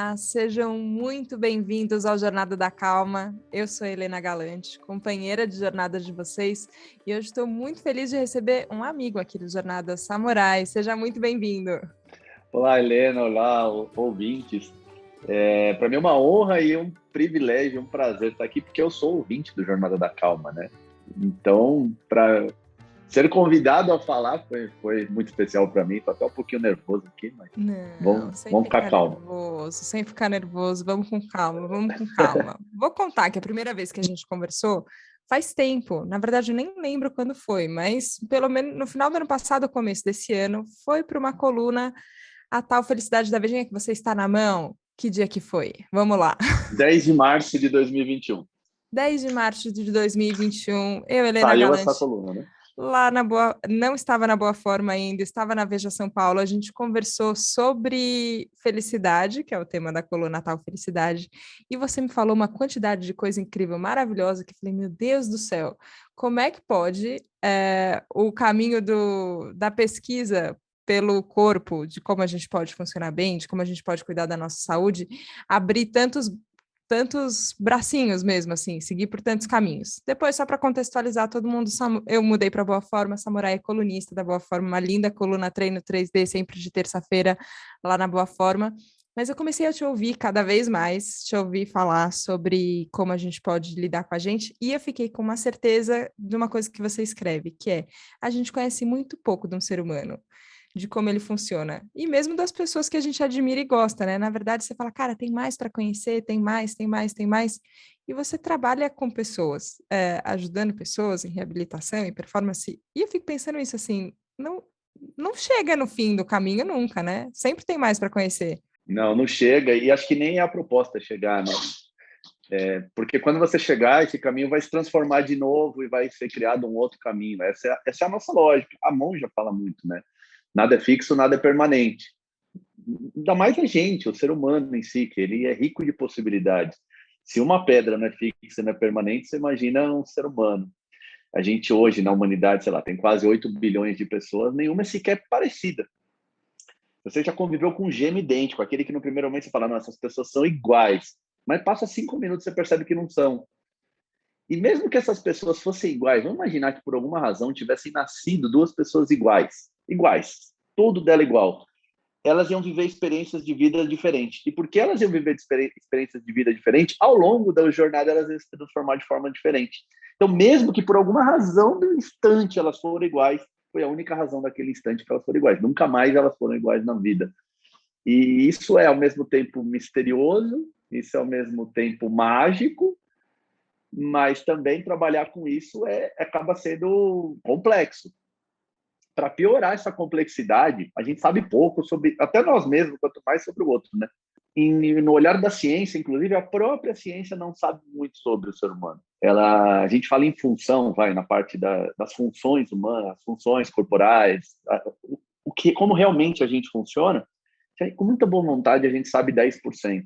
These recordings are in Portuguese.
Olá, sejam muito bem-vindos ao Jornada da Calma. Eu sou Helena Galante, companheira de jornada de vocês, e hoje estou muito feliz de receber um amigo aqui do Jornada, Samurai. Seja muito bem-vindo. Olá, Helena, olá, ouvintes. Para mim é uma honra e um privilégio, um prazer estar aqui, porque eu sou ouvinte do Jornada da Calma, né? Então, para ser convidado a falar foi muito especial para mim. Estou até um pouquinho nervoso aqui, mas vamos ficar calmo. Sem ficar nervoso, vamos com calma. Vou contar que a primeira vez que a gente conversou faz tempo. Na verdade, eu nem lembro quando foi, mas pelo menos no final do ano passado, começo desse ano, foi para uma coluna A Tal Felicidade da Vejinha que você está na mão. Que dia que foi? Vamos lá. 10 de março de 2021. 10 de março de 2021. Eu, Helena Saiu Galante, essa coluna, né? lá na Boa... Não estava na Boa Forma ainda, estava na Veja São Paulo. A gente conversou sobre felicidade, que é o tema da coluna Tal Felicidade, e você me falou uma quantidade de coisa incrível, maravilhosa, que eu falei, meu Deus do céu, como é que pode o caminho da pesquisa pelo corpo, de como a gente pode funcionar bem, de como a gente pode cuidar da nossa saúde, abrir tantos bracinhos mesmo, assim, seguir por tantos caminhos. Depois, só para contextualizar todo mundo, eu mudei para Boa Forma, Samurai é colunista da Boa Forma, uma linda coluna Treino 3D, sempre de terça-feira, lá na Boa Forma. Mas eu comecei a te ouvir cada vez mais, te ouvir falar sobre como a gente pode lidar com a gente, e eu fiquei com uma certeza de uma coisa que você escreve, que é, a gente conhece muito pouco de um ser humano, de como ele funciona. E mesmo das pessoas que a gente admira e gosta, né? Na verdade, você fala, cara, tem mais para conhecer, tem mais. E você trabalha com pessoas, ajudando pessoas em reabilitação, em performance. E eu fico pensando isso assim, não chega no fim do caminho nunca, né? Sempre tem mais para conhecer. Não chega, e acho que nem é a proposta chegar, né? Porque quando você chegar, esse caminho vai se transformar de novo e vai ser criado um outro caminho. Essa é a nossa lógica. A monja fala muito, né? Nada é fixo, nada é permanente. Ainda mais a gente, o ser humano em si, que ele é rico de possibilidades. Se uma pedra não é fixa, não é permanente, você imagina um ser humano. A gente hoje, na humanidade, sei lá, tem quase 8 bilhões de pessoas, nenhuma é sequer parecida. Você já conviveu com um gêmeo idêntico, aquele que no primeiro momento você fala, nossa, essas pessoas são iguais. Mas passa 5 minutos e você percebe que não são. E mesmo que essas pessoas fossem iguais, vamos imaginar que por alguma razão tivessem nascido duas pessoas iguais, tudo dela igual. Elas iam viver experiências de vida diferentes. E porque elas iam viver experiências de vida diferentes, ao longo da jornada elas iam se transformar de forma diferente. Então, mesmo que por alguma razão do instante elas foram iguais, foi a única razão daquele instante que elas foram iguais. Nunca mais elas foram iguais na vida. E isso é ao mesmo tempo misterioso, isso é ao mesmo tempo mágico, mas também trabalhar com isso acaba sendo complexo. Para piorar essa complexidade, a gente sabe pouco sobre, até nós mesmos, quanto mais sobre o outro, né? No olhar da ciência, inclusive, a própria ciência não sabe muito sobre o ser humano. A gente fala em função, na parte das funções humanas, funções corporais, como realmente a gente funciona, com muita boa vontade a gente sabe 10%.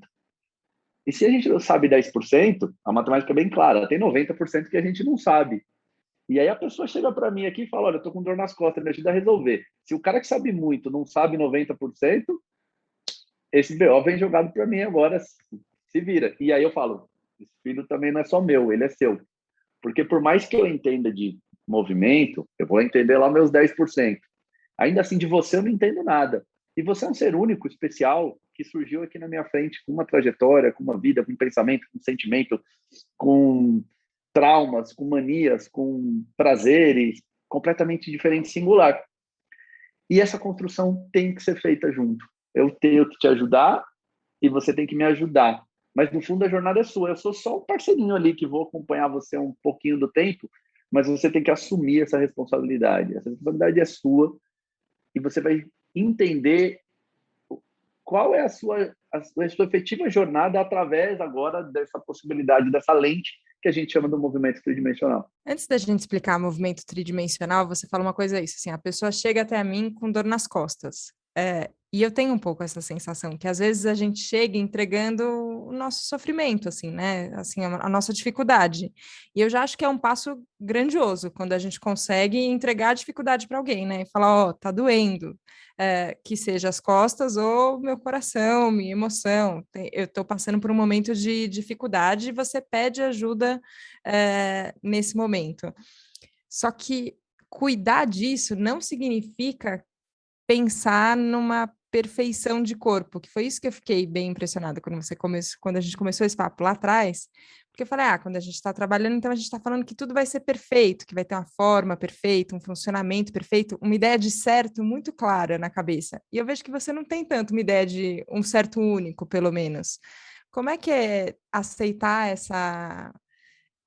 E se a gente não sabe 10%, a matemática é bem clara, tem 90% que a gente não sabe. E aí a pessoa chega para mim aqui e fala, olha, eu tô com dor nas costas, me ajuda a resolver. Se o cara que sabe muito não sabe 90%, esse BO vem jogado para mim agora, se vira. E aí eu falo, esse filho também não é só meu, ele é seu. Porque por mais que eu entenda de movimento, eu vou entender lá meus 10%. Ainda assim, de você eu não entendo nada. E você é um ser único, especial, que surgiu aqui na minha frente com uma trajetória, com uma vida, com um pensamento, com um sentimento, com traumas, com manias, com prazeres completamente diferentes, singular. E essa construção tem que ser feita junto. Eu tenho que te ajudar e você tem que me ajudar. Mas, no fundo, a jornada é sua. Eu sou só um parceirinho ali que vou acompanhar você um pouquinho do tempo, mas você tem que assumir essa responsabilidade. Essa responsabilidade é sua e você vai entender qual é a sua efetiva jornada através agora dessa possibilidade, dessa lente que a gente chama do movimento tridimensional. Antes da gente explicar movimento tridimensional, você fala uma coisa isso, assim, a pessoa chega até a mim com dor nas costas. E eu tenho um pouco essa sensação, que às vezes a gente chega entregando o nosso sofrimento, assim, né? Assim, a nossa dificuldade. E eu já acho que é um passo grandioso quando a gente consegue entregar a dificuldade para alguém, né? E falar, ó, tá doendo. Que seja as costas ou meu coração, minha emoção. Eu estou passando por um momento de dificuldade e você pede ajuda, nesse momento. Só que cuidar disso não significa pensar numa perfeição de corpo, que foi isso que eu fiquei bem impressionada quando a gente começou esse papo lá atrás, porque eu falei, quando a gente está trabalhando, então a gente está falando que tudo vai ser perfeito, que vai ter uma forma perfeita, um funcionamento perfeito, uma ideia de certo muito clara na cabeça. E eu vejo que você não tem tanto uma ideia de um certo único, pelo menos. Como é que é aceitar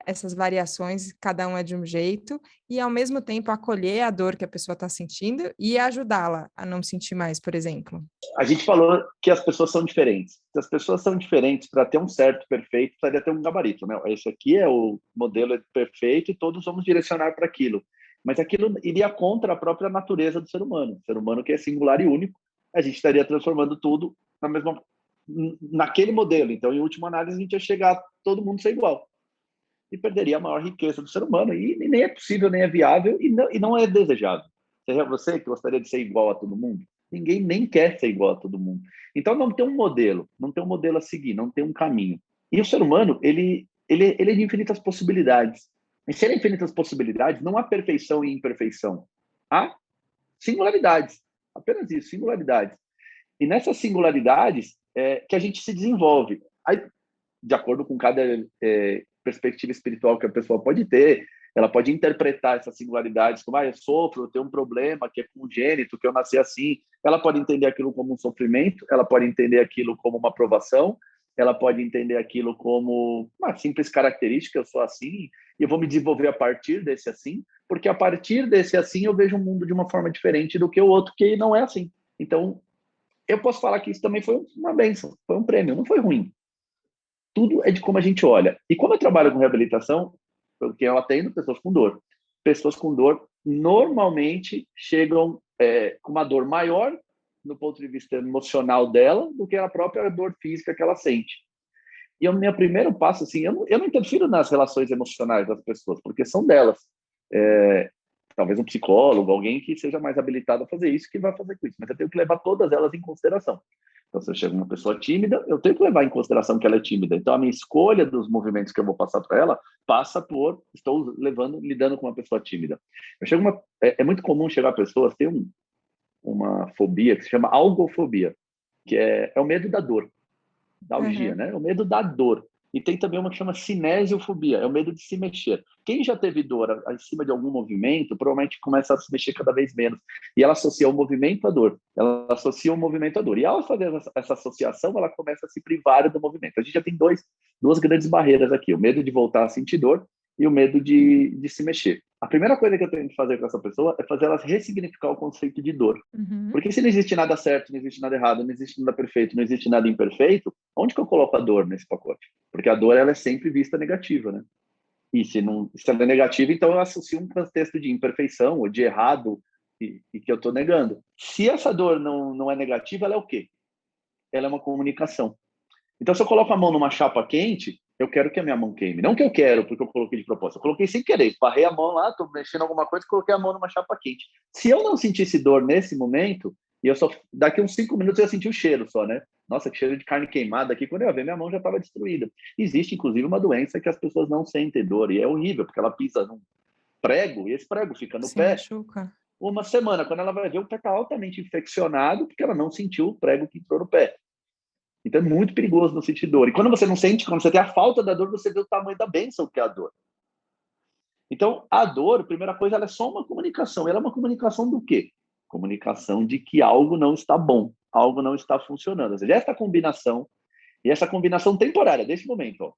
essas variações, cada um é de um jeito, e ao mesmo tempo acolher a dor que a pessoa está sentindo e ajudá-la a não sentir mais, por exemplo? A gente falou que as pessoas são diferentes. Se as pessoas são diferentes, para ter um certo perfeito, precisaria ter um gabarito, né? Esse aqui é o modelo perfeito e todos vamos direcionar para aquilo. Mas aquilo iria contra a própria natureza do ser humano. O ser humano que é singular e único, a gente estaria transformando tudo naquele modelo. Então, em última análise, a gente ia chegar a todo mundo ser igual. E perderia a maior riqueza do ser humano. E nem é possível, nem é viável e não é desejável. Seria você que gostaria de ser igual a todo mundo? Ninguém nem quer ser igual a todo mundo. Então, não tem um modelo, não tem um modelo a seguir, não tem um caminho. E o ser humano, ele é de infinitas possibilidades. E se ele é infinitas possibilidades, não há perfeição e imperfeição. Há singularidades. Apenas isso, singularidades. E nessas singularidades que a gente se desenvolve. Aí, de acordo com cada perspectiva espiritual que a pessoa pode ter, ela pode interpretar essas singularidades como, eu sofro, eu tenho um problema que é congênito, que eu nasci assim. Ela pode entender aquilo como um sofrimento, ela pode entender aquilo como uma aprovação, ela pode entender aquilo como uma simples característica, eu sou assim, e eu vou me desenvolver a partir desse assim, porque a partir desse assim eu vejo o mundo de uma forma diferente do que o outro que não é assim. Então, eu posso falar que isso também foi uma bênção, foi um prêmio, não foi ruim. Tudo é de como a gente olha. E como eu trabalho com reabilitação, porque eu atendo pessoas com dor. Pessoas com dor normalmente chegam com uma dor maior no ponto de vista emocional dela do que a própria dor física que ela sente. E o meu primeiro passo, assim, eu não interfiro nas relações emocionais das pessoas, porque são delas. Talvez um psicólogo, alguém que seja mais habilitado a fazer isso, que vai fazer com isso. Mas eu tenho que levar todas elas em consideração. Então, se eu chego uma pessoa tímida, eu tenho que levar em consideração que ela é tímida. Então, a minha escolha dos movimentos que eu vou passar para ela passa por estou lidando com uma pessoa tímida. É muito comum chegar a pessoas tem uma fobia que se chama algofobia, que é o medo da dor, da algia, né? É o medo da dor. E tem também uma que chama cinesiofobia, é o medo de se mexer. Quem já teve dor acima de algum movimento, provavelmente começa a se mexer cada vez menos. E ela associa o movimento à dor. Ela associa o movimento à dor. E ao fazer essa associação, ela começa a se privar do movimento. A gente já tem duas grandes barreiras aqui, o medo de voltar a sentir dor e o medo de se mexer. A primeira coisa que eu tenho que fazer com essa pessoa é fazer ela ressignificar o conceito de dor. Uhum. Porque se não existe nada certo, não existe nada errado, não existe nada perfeito, não existe nada imperfeito, onde que eu coloco a dor nesse pacote? Porque a dor ela é sempre vista negativa, né? E se ela é negativa, então eu associo um contexto de imperfeição ou de errado e que eu estou negando. Se essa dor não é negativa, ela é o quê? Ela é uma comunicação. Então, se eu coloco a mão numa chapa quente, eu quero que a minha mão queime. Não que eu quero, porque eu coloquei de propósito. Eu coloquei sem querer. Esparrei a mão lá, estou mexendo alguma coisa, coloquei a mão numa chapa quente. Se eu não sentisse dor nesse momento, e daqui uns 5 minutos eu ia sentir o cheiro só, né? Nossa, que cheiro de carne queimada aqui. Quando eu ia ver, minha mão já estava destruída. Existe, inclusive, uma doença que as pessoas não sentem dor. E é horrível, porque ela pisa num prego e esse prego fica no Se pé machuca. uma semana. Quando ela vai ver, o pé está altamente infeccionado porque ela não sentiu o prego que entrou no pé. Então é muito perigoso não sentir dor. E quando você não sente, quando você tem a falta da dor, você vê o tamanho da bênção que é a dor. Então, a dor, primeira coisa, ela é só uma comunicação. Ela é uma comunicação do quê? Comunicação de que algo não está bom, algo não está funcionando. Ou seja, essa combinação, e essa combinação temporária, desse momento, ó.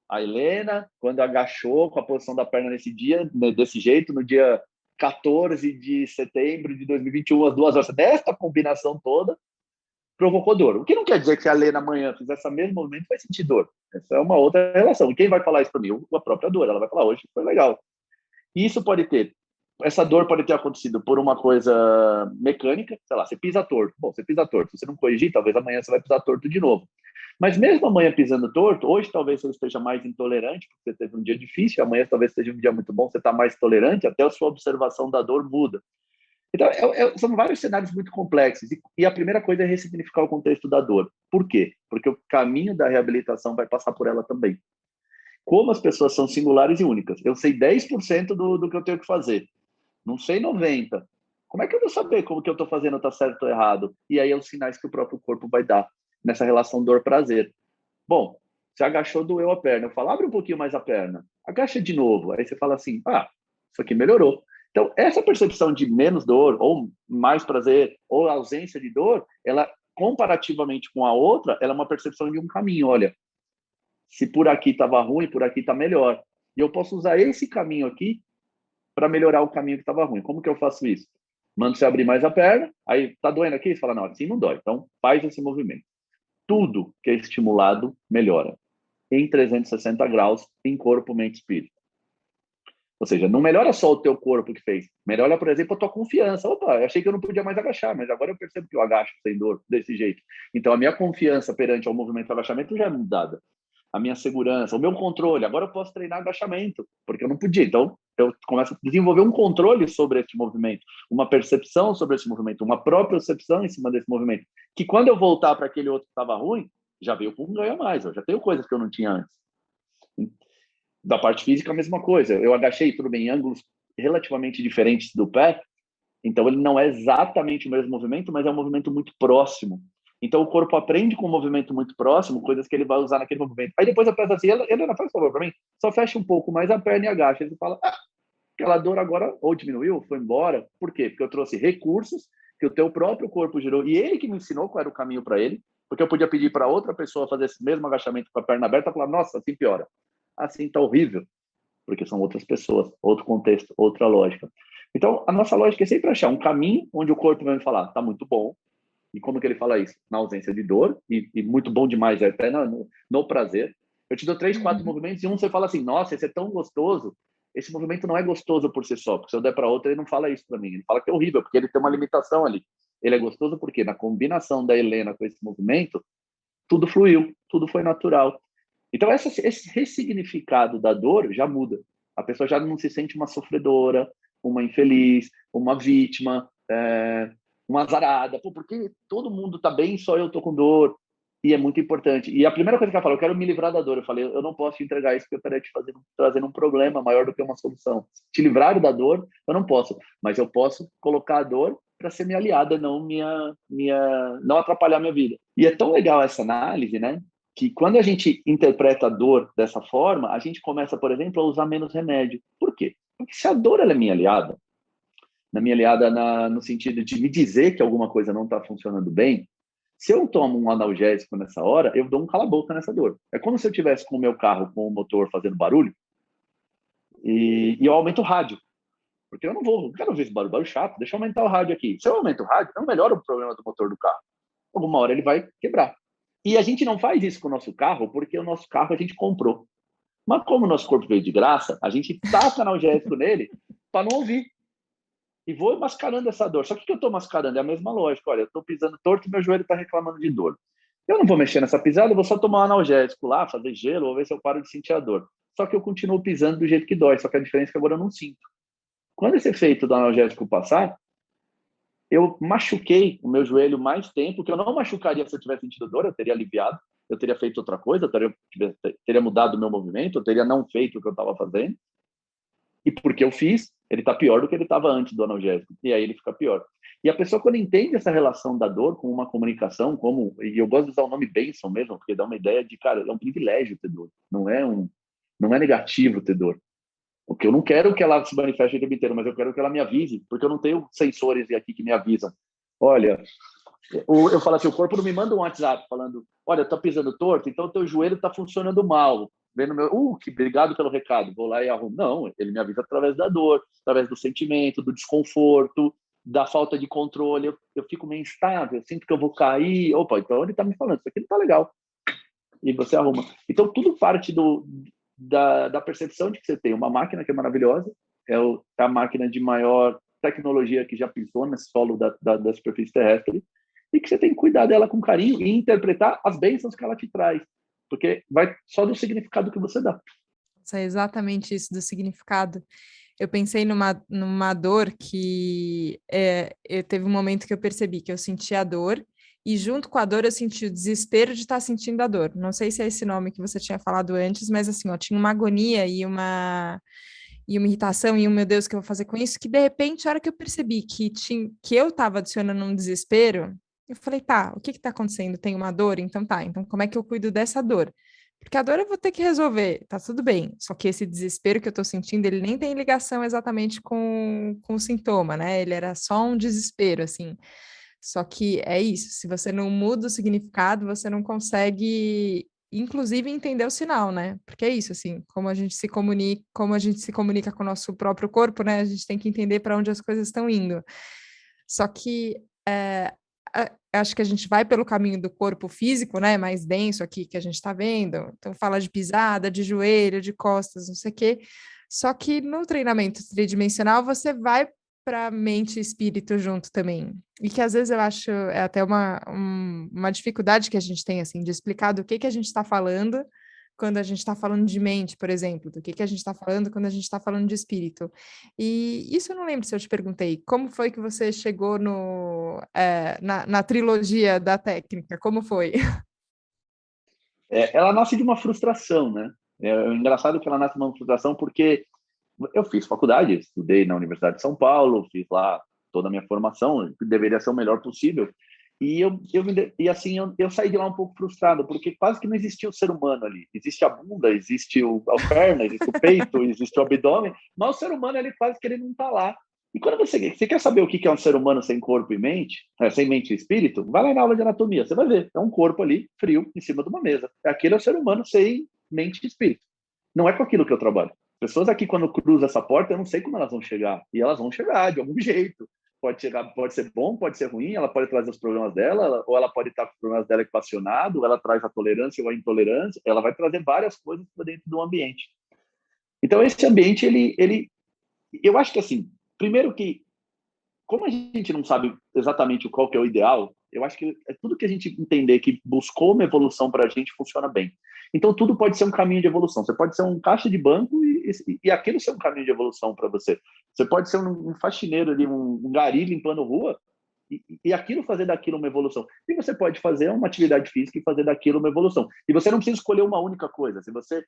A Helena, quando agachou com a posição da perna nesse dia, desse jeito, no dia 14 de setembro de 2021, às 2 horas, dessa combinação toda, provocou dor. O que não quer dizer que se a Lena amanhã fizer esse mesmo movimento, vai sentir dor. Essa é uma outra relação. E quem vai falar isso para mim? A própria dor. Ela vai falar, hoje foi legal. E isso pode ter essa dor pode ter acontecido por uma coisa mecânica, sei lá, você pisa torto. Bom, você pisa torto. Se você não corrigir, talvez amanhã você vai pisar torto de novo. Mas mesmo amanhã pisando torto, hoje talvez você esteja mais intolerante, porque você teve um dia difícil, amanhã talvez seja um dia muito bom, você está mais tolerante, até a sua observação da dor muda. Então, são vários cenários muito complexos. E a primeira coisa é ressignificar o contexto da dor. Por quê? Porque o caminho da reabilitação vai passar por ela também. Como as pessoas são singulares e únicas. Eu sei 10% do que eu tenho que fazer. Não sei 90%. Como é que eu vou saber como que eu estou fazendo está certo ou errado? E aí é os sinais que o próprio corpo vai dar nessa relação dor-prazer. Bom, você agachou, doeu a perna. Eu falo, abre um pouquinho mais a perna. Agacha de novo. Aí você fala assim, isso aqui melhorou. Então, essa percepção de menos dor, ou mais prazer, ou ausência de dor, ela, comparativamente com a outra, ela é uma percepção de um caminho. Olha, se por aqui estava ruim, por aqui está melhor. E eu posso usar esse caminho aqui para melhorar o caminho que estava ruim. Como que eu faço isso? Mando você abrir mais a perna, aí tá doendo aqui? Você fala, não, assim não dói. Então, faz esse movimento. Tudo que é estimulado melhora. Em 360 graus, em corpo, mente e espírito. Ou seja, não melhora só o teu corpo que fez. Melhora, por exemplo, a tua confiança. Opa, eu achei que eu não podia mais agachar, mas agora eu percebo que eu agacho sem dor, desse jeito. Então, a minha confiança perante ao movimento do agachamento já é mudada. A minha segurança, o meu controle. Agora eu posso treinar agachamento, porque eu não podia. Então, eu começo a desenvolver um controle sobre esse movimento, uma percepção sobre esse movimento, uma própria percepção em cima desse movimento. Que quando eu voltar para aquele outro que estava ruim, já veio com um ganho a mais. Eu já tenho coisas que eu não tinha antes. Da parte física, a mesma coisa. Eu agachei, tudo bem, em ângulos relativamente diferentes do pé, então ele não é exatamente o mesmo movimento, mas é um movimento muito próximo. Então o corpo aprende com um movimento muito próximo, coisas que ele vai usar naquele movimento. Aí depois eu peço assim, Helena, faz favor para mim, só fecha um pouco mais a perna e agacha. Ele fala, aquela dor agora ou diminuiu, foi embora. Por quê? Porque eu trouxe recursos que o teu próprio corpo gerou, e ele que me ensinou qual era o caminho para ele, porque eu podia pedir para outra pessoa fazer esse mesmo agachamento com a perna aberta e falar, nossa, assim piora. Assim tá horrível, porque são outras pessoas, outro contexto, outra lógica. Então, a nossa lógica é sempre achar um caminho onde o corpo vai me falar, tá muito bom. E como que ele fala isso? Na ausência de dor, e muito bom demais, é até no prazer. Eu te dou 3, 4 movimentos, e um você fala assim, nossa, esse é tão gostoso. Esse movimento não é gostoso por si só, porque se eu der para outro, ele não fala isso para mim. Ele fala que é horrível, porque ele tem uma limitação ali. Ele é gostoso porque na combinação da Helena com esse movimento, tudo fluiu, tudo foi natural. Então, esse ressignificado da dor já muda. A pessoa já não se sente uma sofredora, uma infeliz, uma vítima, uma azarada. Pô, porque todo mundo está bem, só eu estou com dor. E é muito importante. E a primeira coisa que ela falou, eu quero me livrar da dor. Eu falei, eu não posso te entregar isso, porque eu estaria te trazendo um problema maior do que uma solução. Te livrar da dor, eu não posso. Mas eu posso colocar a dor para ser minha aliada, não não atrapalhar minha vida. E é tão legal essa análise, né? Que quando a gente interpreta a dor dessa forma, a gente começa, por exemplo, a usar menos remédio. Por quê? Porque se a dor ela é minha aliada, no sentido de me dizer que alguma coisa não está funcionando bem, se eu tomo um analgésico nessa hora, eu dou um cala-boca nessa dor. É como se eu tivesse com o meu carro com o motor fazendo barulho e eu aumento o rádio. Porque eu não quero ver esse barulho chato, deixa eu aumentar o rádio aqui. Se eu aumento o rádio, eu não melhoro o problema do motor do carro. Alguma hora ele vai quebrar. E a gente não faz isso com o nosso carro, porque o nosso carro a gente comprou. Mas como o nosso corpo veio de graça, a gente taca analgésico nele para não ouvir. E vou mascarando essa dor. Só que o que eu estou mascarando? É a mesma lógica. Olha, eu estou pisando torto e meu joelho está reclamando de dor. Eu não vou mexer nessa pisada, eu vou só tomar um analgésico lá, fazer gelo, ou ver se eu paro de sentir a dor. Só que eu continuo pisando do jeito que dói, só que a diferença é que agora eu não sinto. Quando esse efeito do analgésico passar, eu machuquei o meu joelho mais tempo, que eu não machucaria se eu tivesse sentido dor, eu teria aliviado, eu teria feito outra coisa, eu teria mudado o meu movimento, eu teria não feito o que eu estava fazendo. E porque eu fiz, ele está pior do que ele estava antes do analgésico. E aí ele fica pior. E a pessoa, quando entende essa relação da dor com uma comunicação, e eu gosto de usar o nome bênção mesmo, porque dá uma ideia de, cara, é um privilégio ter dor. Não é negativo ter dor. Porque eu não quero que ela se manifeste o tempo inteiro, mas eu quero que ela me avise, porque eu não tenho sensores aqui que me avisam. Olha, eu falo assim, o corpo não me manda um WhatsApp falando, olha, tá pisando torto, então o teu joelho está funcionando mal. Vendo que obrigado pelo recado, vou lá e arrumo. Não, ele me avisa através da dor, através do sentimento, do desconforto, da falta de controle. Eu fico meio instável, sinto que eu vou cair. Opa, então ele está me falando, isso aqui não tá legal. E você arruma. Então tudo parte da percepção de que você tem uma máquina que é maravilhosa, é a máquina de maior tecnologia que já pisou nesse solo da superfície terrestre, e que você tem que cuidar dela com carinho e interpretar as bênçãos que ela te traz, porque vai só do significado que você dá. É exatamente isso do significado. Eu pensei numa dor que eu teve um momento que eu percebi que eu senti a dor, e junto com a dor eu senti o desespero de estar sentindo a dor. Não sei se é esse nome que você tinha falado antes, mas assim, ó, tinha uma agonia e uma irritação, e um meu Deus, o que eu vou fazer com isso? Que de repente, a hora que eu percebi que eu estava adicionando um desespero, eu falei, tá, o que está acontecendo? Tem uma dor? Então tá, então como é que eu cuido dessa dor? Porque a dor eu vou ter que resolver, tá tudo bem. Só que esse desespero que eu tô sentindo, ele nem tem ligação exatamente com o sintoma, né? Ele era só um desespero, assim. Só que é isso, se você não muda o significado, você não consegue, inclusive, entender o sinal, né? Porque é isso, assim, como a gente se comunica com o nosso próprio corpo, né? A gente tem que entender para onde as coisas estão indo. Só que acho que a gente vai pelo caminho do corpo físico, né? Mais denso aqui que a gente está vendo. Então, fala de pisada, de joelho, de costas, não sei o quê. Só que no treinamento tridimensional, você vai para mente e espírito junto também. E que às vezes eu acho é até uma dificuldade que a gente tem, assim, de explicar do que a gente está falando quando a gente está falando de mente, por exemplo, do que a gente está falando quando a gente está falando de espírito. E isso eu não lembro se eu te perguntei. Como foi que você chegou na trilogia da técnica? Como foi? Ela nasce de uma frustração, né? É engraçado que ela nasce de uma frustração porque eu fiz faculdade, estudei na Universidade de São Paulo, fiz lá toda a minha formação, que deveria ser o melhor possível. E assim, eu saí de lá um pouco frustrado, porque quase que não existia o ser humano ali. Existe a bunda, existe a perna, existe o peito, existe o abdômen, mas o ser humano ele quase que ele não está lá. E quando você quer saber o que é um ser humano sem corpo e mente, sem mente e espírito, vai lá na aula de anatomia, você vai ver. É um corpo ali, frio, em cima de uma mesa. Aquele é o ser humano sem mente e espírito. Não é com aquilo que eu trabalho. Pessoas aqui, quando cruzam essa porta, eu não sei como elas vão chegar. E elas vão chegar de algum jeito. Pode chegar, pode ser bom, pode ser ruim, ela pode trazer os problemas dela, ou ela pode estar com os problemas dela equacionado, ou ela traz a tolerância ou a intolerância, ela vai trazer várias coisas para dentro do ambiente. Então, esse ambiente, eu acho que assim, primeiro que, como a gente não sabe exatamente qual que é o ideal, eu acho que é tudo que a gente entender que buscou uma evolução para a gente funciona bem. Então, tudo pode ser um caminho de evolução. Você pode ser um caixa de banco e aquilo ser um caminho de evolução para você. Você pode ser um faxineiro ali, um gari limpando rua, e aquilo fazer daquilo uma evolução. E você pode fazer uma atividade física e fazer daquilo uma evolução. E você não precisa escolher uma única coisa. Se você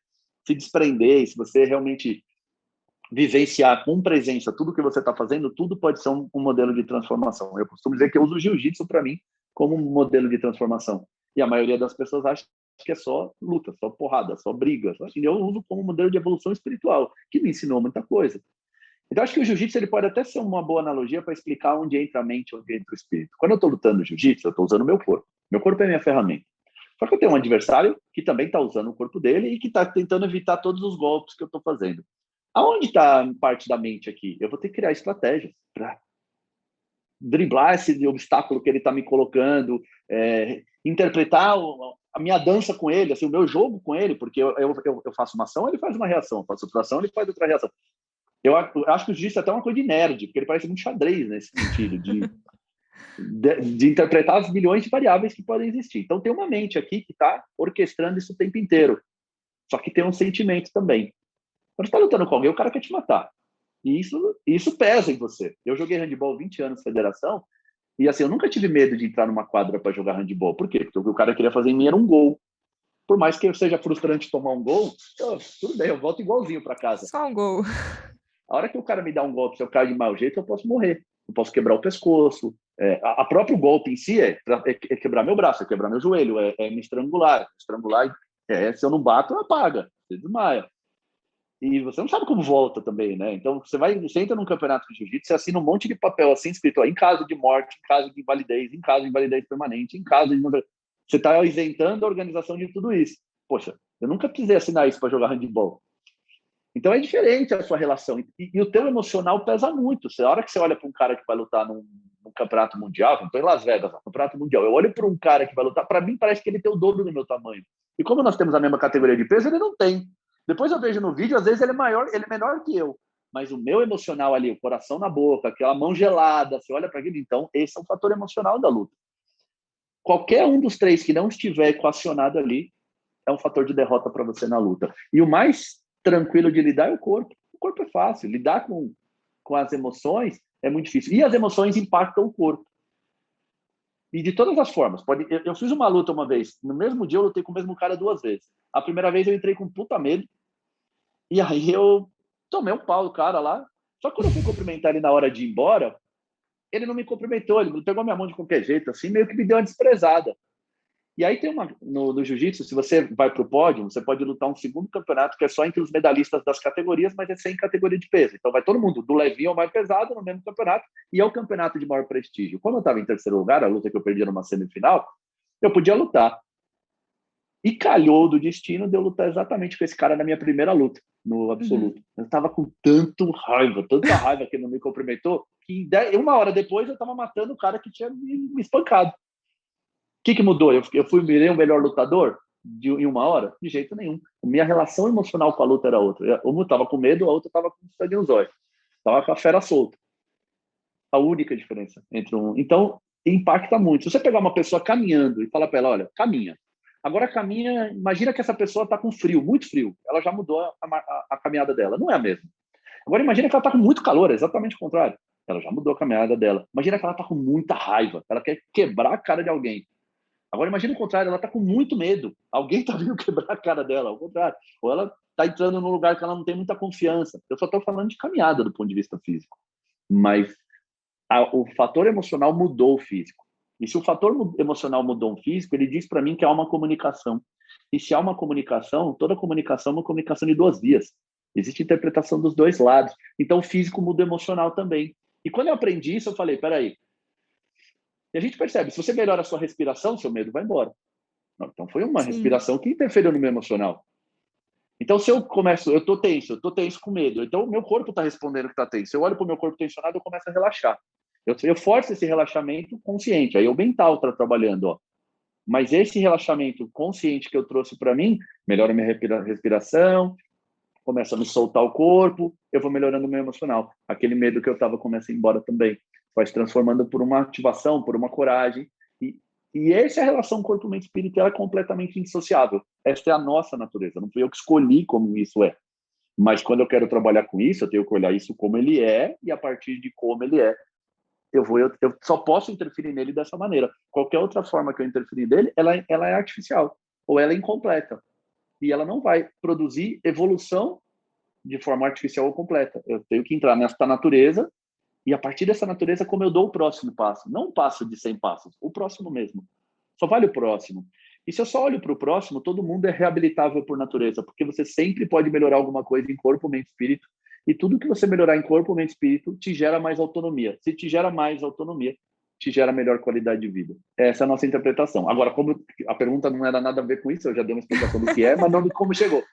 se desprender, se você realmente vivenciar com presença tudo que você está fazendo, tudo pode ser um modelo de transformação. Eu costumo dizer que eu uso o jiu-jitsu para mim como um modelo de transformação. E a maioria das pessoas acha que é só luta, só porrada, só briga. E eu uso como modelo de evolução espiritual, que me ensinou muita coisa. Então, acho que o jiu-jitsu ele pode até ser uma boa analogia para explicar onde entra a mente, onde entra o espírito. Quando eu estou lutando no jiu-jitsu, eu estou usando o meu corpo. Meu corpo é minha ferramenta. Só que eu tenho um adversário que também está usando o corpo dele e que está tentando evitar todos os golpes que eu estou fazendo. Aonde está parte da mente aqui? Eu vou ter que criar estratégias para driblar esse obstáculo que ele está me colocando, interpretar a minha dança com ele, assim, o meu jogo com ele, porque eu faço uma ação, ele faz uma reação, eu faço outra ação, ele faz outra reação. Eu acho que o jiu-jitsu é até uma coisa de nerd, porque ele parece muito xadrez nesse sentido, de interpretar as milhões de variáveis que podem existir. Então, tem uma mente aqui que está orquestrando isso o tempo inteiro. Só que tem um sentimento também. Quando você está lutando com alguém, o cara quer te matar. E isso pesa em você. Eu joguei handebol 20 anos na federação, e assim, eu nunca tive medo de entrar numa quadra para jogar handebol. Por quê? Porque o que o cara queria fazer em mim era um gol. Por mais que seja frustrante tomar um gol, tudo bem, eu volto igualzinho para casa. Só um gol. A hora que o cara me dá um golpe, se eu caio de mau jeito, eu posso morrer. Eu posso quebrar o pescoço. A próprio golpe em si é quebrar meu braço, é quebrar meu joelho, é me estrangular. Estrangular, se eu não bato, apaga. Você desmaia. E você não sabe como volta também, né? Então, você entra num campeonato de jiu-jitsu, você assina um monte de papel assim, escrito em caso de morte, em caso de invalidez permanente, em caso de... Você está isentando a organização de tudo isso. Poxa, eu nunca precisei assinar isso para jogar handebol. Então, é diferente a sua relação. E o teu emocional pesa muito. A hora que você olha para um cara que vai lutar num campeonato mundial, estou em Las Vegas, campeonato mundial, eu olho para um cara que vai lutar, para mim parece que ele tem o dobro do meu tamanho. E como nós temos a mesma categoria de peso, ele não tem. Depois eu vejo no vídeo, às vezes ele é menor que eu. mas o meu emocional ali, o coração na boca, aquela mão gelada, você olha para aquilo, então esse é um fator emocional da luta. Qualquer um dos três que não estiver equacionado ali é um fator de derrota para você na luta. E o mais tranquilo de lidar é o corpo. O corpo é fácil, lidar com as emoções é muito difícil. E as emoções impactam o corpo. E de todas as formas. Eu fiz uma luta uma vez, no mesmo dia eu lutei com o mesmo cara 2 vezes. A primeira vez eu entrei com puta medo, e aí eu tomei um pau do cara lá. Só que quando eu fui cumprimentar ele na hora de ir embora, ele não me cumprimentou, ele pegou minha mão de qualquer jeito, assim, meio que me deu uma desprezada. E aí tem no jiu-jitsu, se você vai para o pódio, você pode lutar um segundo campeonato que é só entre os medalhistas das categorias, mas é sem categoria de peso. Então vai todo mundo do levinho ao mais pesado no mesmo campeonato, e é o campeonato de maior prestígio. Quando eu estava em terceiro lugar, a luta que eu perdi numa semifinal, eu podia lutar. E calhou do destino de eu lutar exatamente com esse cara na minha primeira luta, no absoluto. Eu estava com tanta raiva que ele não me cumprimentou, que 1 hora depois eu estava matando o cara que tinha me espancado. O que mudou? Eu virei um melhor lutador em 1 hora? De jeito nenhum. Minha relação emocional com a luta era outra. Uma estava com medo, a outra estava com sangue nos olhos. Estava com a fera solta. A única diferença entre um... Então, impacta muito. Se você pegar uma pessoa caminhando e falar para ela, olha, caminha. Agora caminha, imagina que essa pessoa está com frio, muito frio. Ela já mudou a caminhada dela. Não é a mesma. Agora imagina que ela está com muito calor, é exatamente o contrário. Ela já mudou a caminhada dela. Imagina que ela está com muita raiva. Ela quer quebrar a cara de alguém. Agora, imagina o contrário, ela está com muito medo. Alguém está vindo quebrar a cara dela, ao contrário. Ou ela está entrando num lugar que ela não tem muita confiança. Eu só estou falando de caminhada do ponto de vista físico. Mas o fator emocional mudou o físico. E se o fator emocional mudou o físico, ele diz para mim que há uma comunicação. E se há uma comunicação, toda comunicação é uma comunicação de 2 vias. Existe interpretação dos 2 lados. Então, o físico muda o emocional também. E quando eu aprendi isso, eu falei, peraí, e a gente percebe, se você melhora a sua respiração, seu medo vai embora. Então, foi uma respiração que interferiu no meu emocional. Então, se eu começo, eu estou tenso com medo. Então, o meu corpo está respondendo que está tenso. Eu olho para o meu corpo tensionado, eu começo a relaxar. Eu forço esse relaxamento consciente. Aí o mental está trabalhando. Ó. Mas esse relaxamento consciente que eu trouxe para mim, melhora a minha respiração, começa a me soltar o corpo, eu vou melhorando o meu emocional. Aquele medo que eu estava começa a ir embora também. Vai se transformando por uma ativação, por uma coragem. E essa é a relação corpo-mente-espírito, ela é completamente indissociável. Essa é a nossa natureza. Não fui eu que escolhi como isso é. Mas quando eu quero trabalhar com isso, eu tenho que olhar isso como ele é, e a partir de como ele é, eu só posso interferir nele dessa maneira. Qualquer outra forma que eu interferir nele, ela é artificial, ou ela é incompleta. E ela não vai produzir evolução de forma artificial ou completa. Eu tenho que entrar nessa natureza, e a partir dessa natureza, como eu dou o próximo passo. Não um passo de 100 passos, o próximo mesmo. Só vale o próximo. E se eu só olho para o próximo, todo mundo é reabilitável por natureza, porque você sempre pode melhorar alguma coisa em corpo, mente e espírito, e tudo que você melhorar em corpo, mente e espírito te gera mais autonomia. Se te gera mais autonomia, te gera melhor qualidade de vida. Essa é a nossa interpretação. Agora, como a pergunta não era nada a ver com isso, eu já dei uma explicação do que é, mas não de como chegou.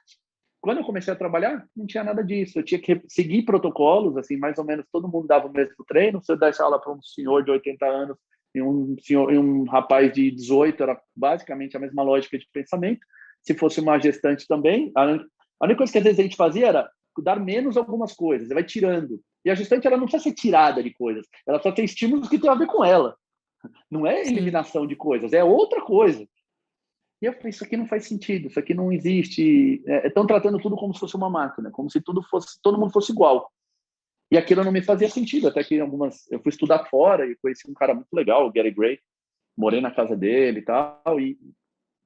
Quando eu comecei a trabalhar, não tinha nada disso. Eu tinha que seguir protocolos, assim, mais ou menos todo mundo dava o mesmo treino. Se eu desse aula para um senhor de 80 anos e um rapaz de 18, era basicamente a mesma lógica de pensamento. Se fosse uma gestante também, a única coisa que às vezes a gente fazia era dar menos algumas coisas, você vai tirando. E a gestante, ela não precisa ser tirada de coisas, ela só tem estímulos que tem a ver com ela. Não é eliminação de coisas, é outra coisa. E eu falei, isso aqui não faz sentido, isso aqui não existe. Estão tratando tudo como se fosse uma máquina, como se todo mundo fosse igual. E aquilo não me fazia sentido, até que eu fui estudar fora e conheci um cara muito legal, o Gary Gray, morei na casa dele e tal, e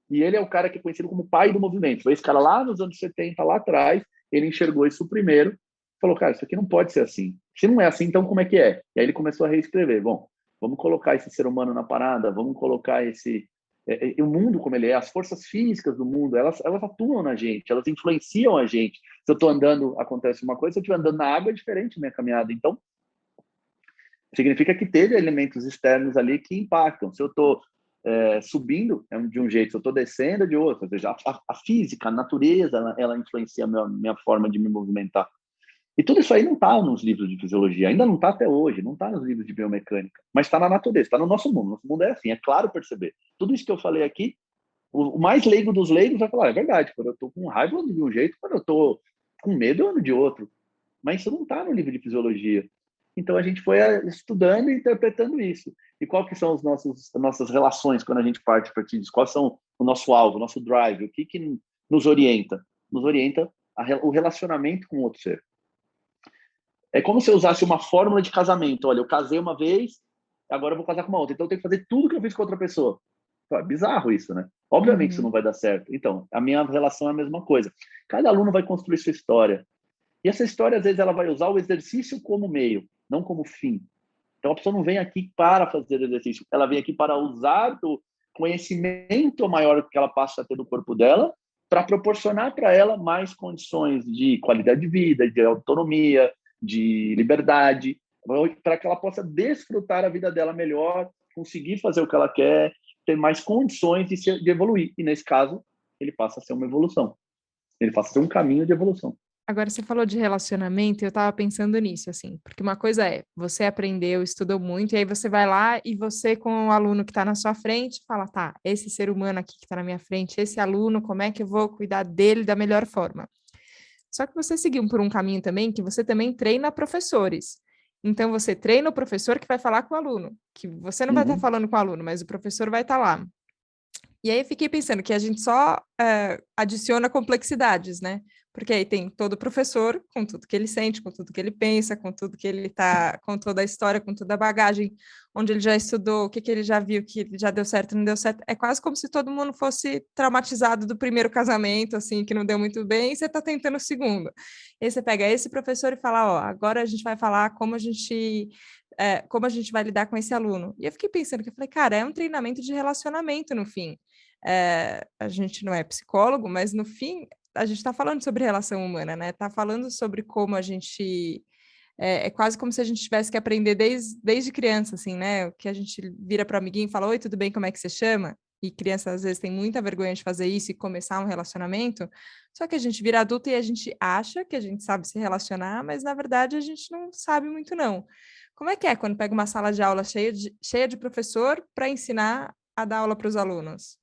ele é o cara que é conhecido como pai do movimento. Foi esse cara lá nos anos 70, lá atrás, ele enxergou isso primeiro, falou, cara, isso aqui não pode ser assim. Se não é assim, então como é que é? E aí ele começou a reescrever. Bom, vamos colocar esse ser humano na parada, vamos colocar o mundo como ele é, as forças físicas do mundo, elas atuam na gente, elas influenciam a gente. Se eu estou andando, acontece uma coisa, se eu estiver andando na água, é diferente a minha caminhada. Então, significa que teve elementos externos ali que impactam. Se eu estou subindo de um jeito, se eu estou descendo de outro. Ou seja, a física, a natureza, ela influencia a minha forma de me movimentar. E tudo isso aí não está nos livros de fisiologia, ainda não está até hoje, não está nos livros de biomecânica, mas está na natureza, está no nosso mundo. Nosso mundo é assim, é claro perceber. Tudo isso que eu falei aqui, o mais leigo dos leigos vai falar, é verdade, quando eu estou com raiva eu ando de um jeito, quando eu estou com medo eu ando de outro. mas isso não está no livro de fisiologia. Então, a gente foi estudando e interpretando isso. E qual que são as nossas relações quando a gente parte para disso? Quais são o nosso alvo, o nosso drive? O que nos orienta? Nos orienta o relacionamento com o outro ser. É como se eu usasse uma fórmula de casamento. Olha, eu casei uma vez, agora eu vou casar com uma outra. Então, eu tenho que fazer tudo que eu fiz com outra pessoa. É bizarro isso, né? Obviamente isso não vai dar certo. Então, a minha relação é a mesma coisa. Cada aluno vai construir sua história. E essa história, às vezes, ela vai usar o exercício como meio, não como fim. Então, a pessoa não vem aqui para fazer exercício. Ela vem aqui para usar do conhecimento maior que ela passa a ter do corpo dela para proporcionar para ela mais condições de qualidade de vida, de autonomia, de liberdade, para que ela possa desfrutar a vida dela melhor, conseguir fazer o que ela quer, ter mais condições de evoluir. E, nesse caso, ele passa a ser uma evolução. Ele passa a ser um caminho de evolução. Agora, você falou de relacionamento e eu tava pensando nisso, assim, porque uma coisa é, você aprendeu, estudou muito, e aí você vai lá e você, com o aluno que está na sua frente, fala, tá, esse ser humano aqui que está na minha frente, esse aluno, como é que eu vou cuidar dele da melhor forma? Só que você seguiu por um caminho também que você também treina professores. Então, você treina o professor que vai falar com o aluno, que você não vai estar falando com o aluno, mas o professor vai estar lá. E aí eu fiquei pensando que a gente só adiciona complexidades, né? Porque aí tem todo professor, com tudo que ele sente, com tudo que ele pensa, com tudo que ele tá, com toda a história, com toda a bagagem, onde ele já estudou, o que que ele já viu, que já deu certo, não deu certo. É quase como se todo mundo fosse traumatizado do primeiro casamento, assim, que não deu muito bem, e você tá tentando o segundo. E aí você pega esse professor e fala, ó, agora a gente vai falar como a gente vai lidar com esse aluno. E eu fiquei pensando, que eu falei, cara, é um treinamento de relacionamento no fim. A gente não é psicólogo, mas no fim a gente está falando sobre relação humana, né? Está falando sobre como a gente é quase como se a gente tivesse que aprender desde criança, assim, né? Que a gente vira para o amiguinho e fala, oi, tudo bem, como é que você chama? E criança às vezes tem muita vergonha de fazer isso e começar um relacionamamente. Só que a gente vira adulto e a gente acha que a gente sabe se relacionar, mas na verdade a gente não sabe muito, não. Como é que é quando pega uma sala de aula cheia de professor para ensinar a dar aula para os alunos?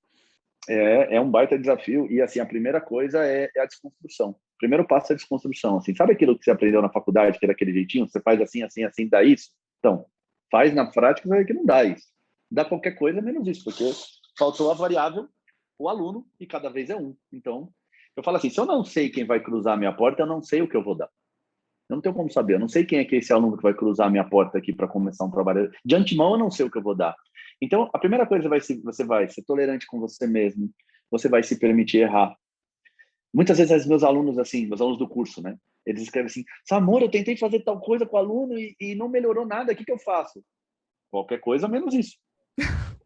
É um baita desafio. E, assim, a primeira coisa é a desconstrução. O primeiro passo é a desconstrução. Assim, sabe aquilo que você aprendeu na faculdade, que era aquele jeitinho? Você faz assim, assim, assim, dá isso? Então, faz na prática, você vê que não dá isso. Dá qualquer coisa menos isso, porque faltou a variável, o aluno, e cada vez é um. Então, eu falo assim, se eu não sei quem vai cruzar a minha porta, eu não sei o que eu vou dar. Eu não tenho como saber. Eu não sei quem é que é esse aluno que vai cruzar a minha porta aqui para começar um trabalho. De antemão, eu não sei o que eu vou dar. Então, a primeira coisa você vai ser tolerante com você mesmo. Você vai se permitir errar. Muitas vezes, meus alunos, assim, meus alunos do curso, né? Eles escrevem assim, Samor, eu tentei fazer tal coisa com o aluno e não melhorou nada. O que eu faço? Qualquer coisa, menos isso.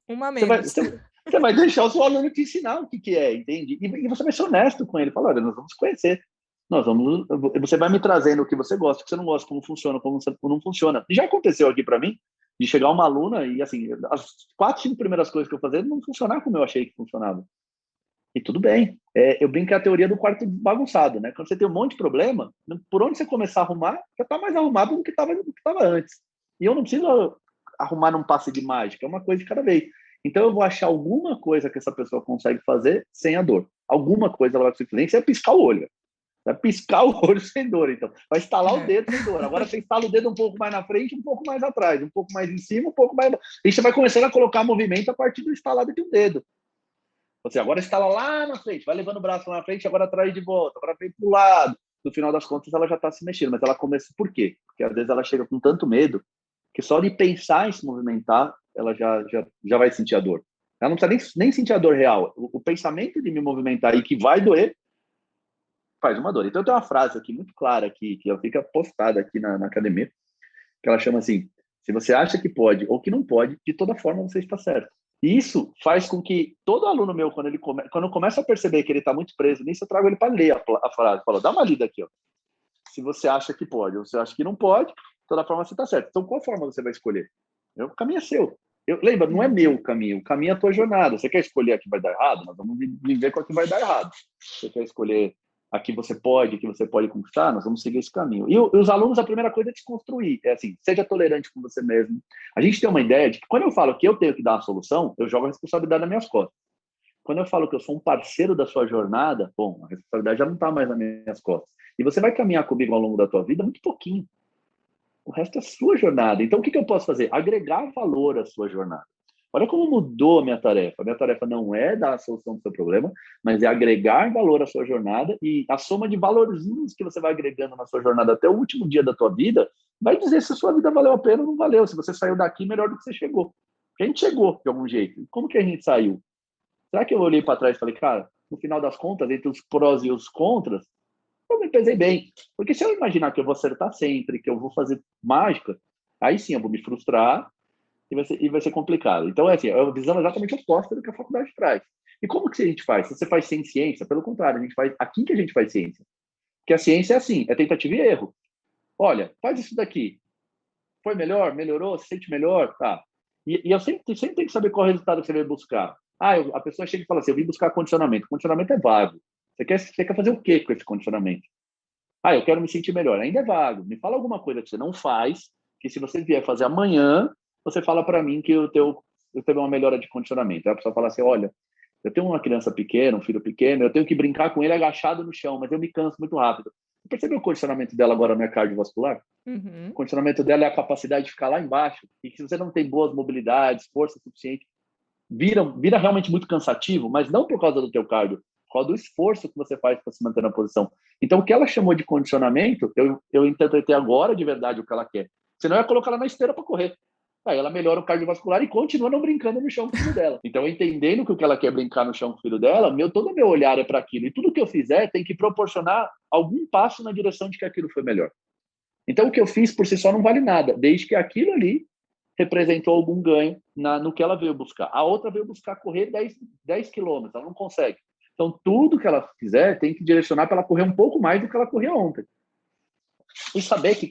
Uma Você vai, menos. você vai deixar o seu aluno te ensinar o que é, entende? E você vai ser honesto com ele. Fala, olha, nós vamos conhecer. Você vai me trazendo o que você gosta, o que você não gosta, como funciona, como não funciona. E já aconteceu aqui para mim, de chegar uma aluna e, assim, as 4, 5 primeiras coisas que eu fazia não funcionar como eu achei que funcionava. E tudo bem. Eu brinco que é a teoria do quarto bagunçado, né? Quando você tem um monte de problema, por onde você começar a arrumar, já está mais arrumado do que estava antes. E eu não preciso arrumar num passe de mágica, é uma coisa de cada vez. Então eu vou achar alguma coisa que essa pessoa consegue fazer sem a dor. Alguma coisa ela vai conseguir fazer, nem que você piscar o olho. Vai piscar o olho sem dor, então. Vai estalar o dedo sem dor. Agora você instala o dedo um pouco mais na frente, um pouco mais atrás, um pouco mais em cima, um pouco mais... E você vai começando a colocar movimento a partir do instalado de um dedo. Você agora instala lá na frente, vai levando o braço lá na frente, agora traz de volta, agora vem para o lado. No final das contas, ela já está se mexendo, mas ela começa por quê? Porque às vezes ela chega com tanto medo que só de pensar em se movimentar, ela já vai sentir a dor. Ela não precisa nem sentir a dor real. O pensamento de me movimentar e que vai doer, faz uma dor. Então, eu tenho uma frase aqui muito clara, aqui, que ela fica postada aqui na academia, que ela chama assim, se você acha que pode ou que não pode, de toda forma você está certo. E isso faz com que todo aluno meu, quando eu começo a perceber que ele está muito preso nisso, eu trago ele para ler a frase. Falo, dá uma lida aqui. Ó. Se você acha que pode ou você acha que não pode, de toda forma você está certo. Então, qual forma você vai escolher? O caminho é seu. Lembra, não é meu o caminho é a tua jornada. Você quer escolher a que vai dar errado? Nós vamos viver com a que vai dar errado. Você quer escolher a que você pode conquistar? Nós vamos seguir esse caminho. E os alunos, a primeira coisa é desconstruir. É assim, seja tolerante com você mesmo. A gente tem uma ideia de que quando eu falo que eu tenho que dar uma solução, eu jogo a responsabilidade nas minhas costas. Quando eu falo que eu sou um parceiro da sua jornada, bom, a responsabilidade já não está mais nas minhas costas. E você vai caminhar comigo ao longo da tua vida muito pouquinho. O resto é sua jornada. Então, o que eu posso fazer? Agregar valor à sua jornada. Olha como mudou a minha tarefa. A minha tarefa não é dar a solução do seu problema, mas é agregar valor à sua jornada, e a soma de valorzinhos que você vai agregando na sua jornada até o último dia da tua vida vai dizer se a sua vida valeu a pena ou não valeu, se você saiu daqui melhor do que você chegou. Porque a gente chegou de algum jeito. Como que a gente saiu? Será que eu olhei para trás e falei, cara, no final das contas, entre os prós e os contras, eu me pesei bem. Porque se eu imaginar que eu vou acertar sempre, que eu vou fazer mágica, aí sim eu vou me frustrar e vai ser complicado. Então, é assim, é uma visão exatamente oposta do que a faculdade traz. E como que a gente faz? Se você faz sem ciência, pelo contrário, a gente faz aqui que a gente faz ciência. Porque a ciência é assim, é tentativa e erro. Olha, faz isso daqui. Foi melhor? Melhorou? Se sente melhor? Tá. E eu sempre tenho que saber qual é o resultado que você vai buscar. A pessoa chega e fala assim, eu vim buscar condicionamento. Condicionamento é vago. Você quer fazer o quê com esse condicionamento? Eu quero me sentir melhor. Ainda é vago. Me fala alguma coisa que você não faz, que se você vier fazer amanhã, você fala para mim que eu tenho uma melhora de condicionamento. Aí a pessoa fala assim, olha, eu tenho uma criança pequena, um filho pequeno, eu tenho que brincar com ele agachado no chão, mas eu me canso muito rápido. Você percebeu o condicionamento dela agora não é cardiovascular? O condicionamento dela é a capacidade de ficar lá embaixo. E que se você não tem boas mobilidades, força suficiente, vira realmente muito cansativo, mas não por causa do teu cardio, por causa do esforço que você faz para se manter na posição. Então, o que ela chamou de condicionamento, eu interpretei agora de verdade o que ela quer. Senão, eu ia colocar ela na esteira para correr. Aí ela melhora o cardiovascular e continua não brincando no chão com o filho dela. Então, entendendo que o que ela quer brincar no chão com o filho dela, todo o meu olhar é para aquilo. E tudo que eu fizer tem que proporcionar algum passo na direção de que aquilo foi melhor. Então, o que eu fiz por si só não vale nada, desde que aquilo ali representou algum ganho no que ela veio buscar. A outra veio buscar correr 10 quilômetros, ela não consegue. Então, tudo que ela fizer tem que direcionar para ela correr um pouco mais do que ela corria ontem. E saber que